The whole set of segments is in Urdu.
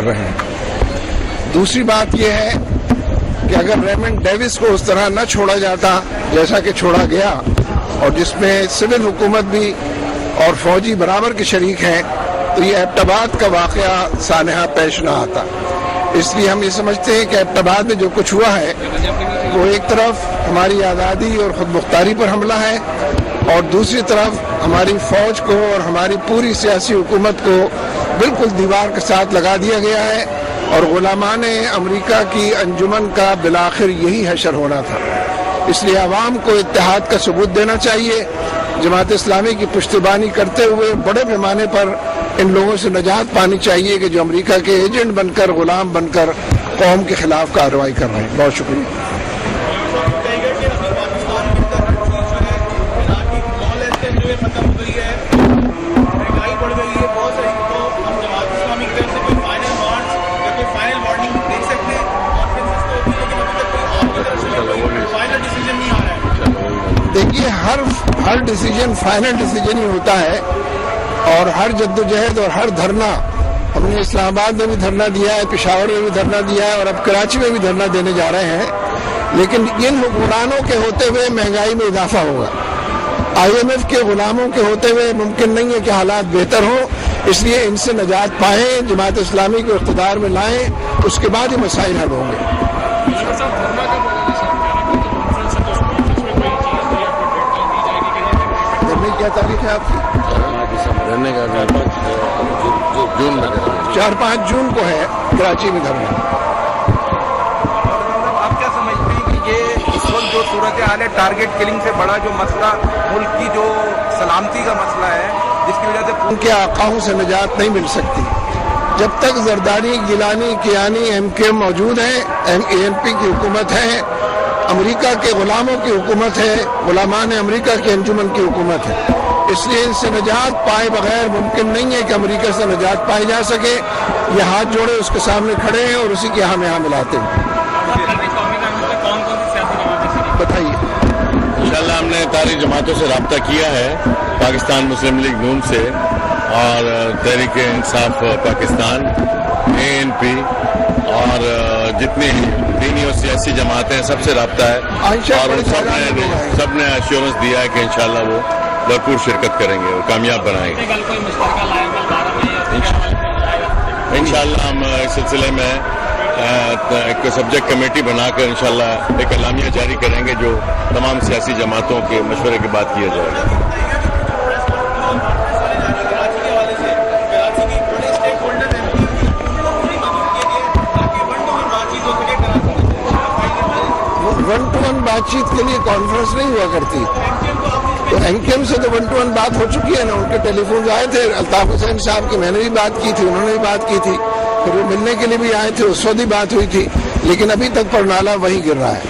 کر رہے ہیں۔ دوسری بات یہ ہے کہ اگر ریمنڈ ڈیوس کو اس طرح نہ چھوڑا جاتا جیسا کہ چھوڑا گیا، اور جس میں سول حکومت بھی اور فوجی برابر کے شریک ہیں، تو یہ ایبٹ آباد کا واقعہ سانحہ پیش نہ آتا۔ اس لیے ہم یہ سمجھتے ہیں کہ ایبٹ آباد میں جو کچھ ہوا ہے وہ ایک طرف ہماری آزادی اور خود مختاری پر حملہ ہے، اور دوسری طرف ہماری فوج کو اور ہماری پوری سیاسی حکومت کو بالکل دیوار کے ساتھ لگا دیا گیا ہے، اور غلامان امریکہ کی انجمن کا بالآخر یہی حشر ہونا تھا۔ اس لیے عوام کو اتحاد کا ثبوت دینا چاہیے، جماعت اسلامی کی پشتیبانی کرتے ہوئے بڑے پیمانے پر ان لوگوں سے نجات پانی چاہیے کہ جو امریکہ کے ایجنٹ بن کر، غلام بن کر قوم کے خلاف کارروائی کر رہے ہیں۔ بہت شکریہ۔ دیکھیے، ہر ڈیسیجن فائنل ڈیسیجن ہی ہوتا ہے، اور ہر جدوجہد اور ہر دھرنا، ہم نے اسلام آباد میں بھی دھرنا دیا ہے، پشاور میں بھی دھرنا دیا ہے، اور اب کراچی میں بھی دھرنا دینے جا رہے ہیں، لیکن ان حکمرانوں کے ہوتے ہوئے مہنگائی میں اضافہ ہوگا۔ IMF کے غلاموں کے ہوتے ہوئے ممکن نہیں ہے کہ حالات بہتر ہوں، اس لیے ان سے نجات پائیں، جماعت اسلامی کو اقتدار میں لائیں، اس کے بعد یہ مسائل حل ہوں گے۔ کیا تاریخ ہے آپ کی؟ 4-5 جون کو ہے کراچی میں دھرنا۔ آپ کیا سمجھتے ہیں کہ یہ اس وقت جو صورتحال ہے، ٹارگٹ کلنگ سے بڑا جو مسئلہ ملک کی جو سلامتی کا مسئلہ ہے، جس کی وجہ سے ان کے آقاؤں سے نجات نہیں مل سکتی جب تک زرداری، گیلانی، کیانی، MKM موجود ہیں، ANP کی حکومت ہے، امریکہ کے غلاموں کی حکومت ہے، غلامان امریکہ کی انجمن کی حکومت ہے۔ اس لیے ان سے نجات پائے بغیر ممکن نہیں ہے کہ امریکہ سے نجات پائی جا سکے۔ یہ ہاتھ جوڑے اس کے سامنے کھڑے ہیں اور اسی کے ہم یہاں ملاتے ہیں۔ بتائیے۔ انشاءاللہ ہم نے تاریخ جماعتوں سے رابطہ کیا ہے، پاکستان مسلم لیگ نون سے اور تحریک انصاف پاکستان، ANP اور جتنی دینی اور سیاسی جماعتیں ہیں، سب سے رابطہ ہے، اور سب نے ایشورنس دیا ہے کہ انشاءاللہ وہ بھرپور شرکت کریں گے اور کامیاب بنائیں گے۔ انشاءاللہ ہم اس سلسلے میں ایک سبجیکٹ کمیٹی بنا کر انشاءاللہ ایک اعلامیہ جاری کریں گے جو تمام سیاسی جماعتوں کے مشورے کے بعد کیا جائے گا۔ 1-to-1 بات چیت کے لیے کانفرنس نہیں ہوا کرتی، تو MKM سے تو 1-to-1 بات ہو چکی ہے نا۔ ان کے ٹیلی فون آئے تھے، الطاف حسین صاحب کی میں نے بھی بات کی تھی، انہوں نے بھی بات کی تھی، پھر وہ ملنے کے لیے بھی آئے تھے، اس وقت بھی بات ہوئی تھی، لیکن ابھی تک پر نالا وہی گر رہا ہے۔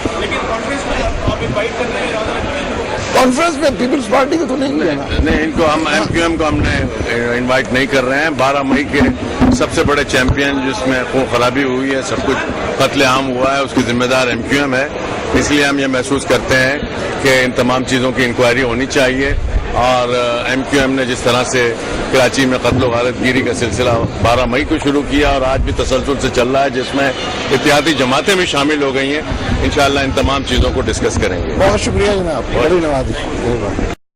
کانفرنس میں پیپلز پارٹی کو تو نہیں لینا، نہیں، ان کو ہم MQM کو ہم نے انوائٹ نہیں کر رہے ہیں۔ 12 مئی کے سب سے بڑے چیمپئن جس میں خون خرابی ہوئی ہے، سب کچھ قتل عام ہوا ہے، اس کی ذمہ دار MQM ہے۔ اس لیے ہم یہ محسوس کرتے ہیں کہ ان تمام چیزوں کی انکوائری ہونی چاہیے، اور MQM نے جس طرح سے کراچی میں قتل و غارت گیری کا سلسلہ 12 مئی کو شروع کیا اور آج بھی تسلسل سے چل رہا ہے، جس میں اتحادی جماعتیں بھی شامل ہو گئی ہیں، انشاءاللہ ان تمام چیزوں کو ڈسکس کریں گے۔ بہت شکریہ جناب، بڑی نوازی۔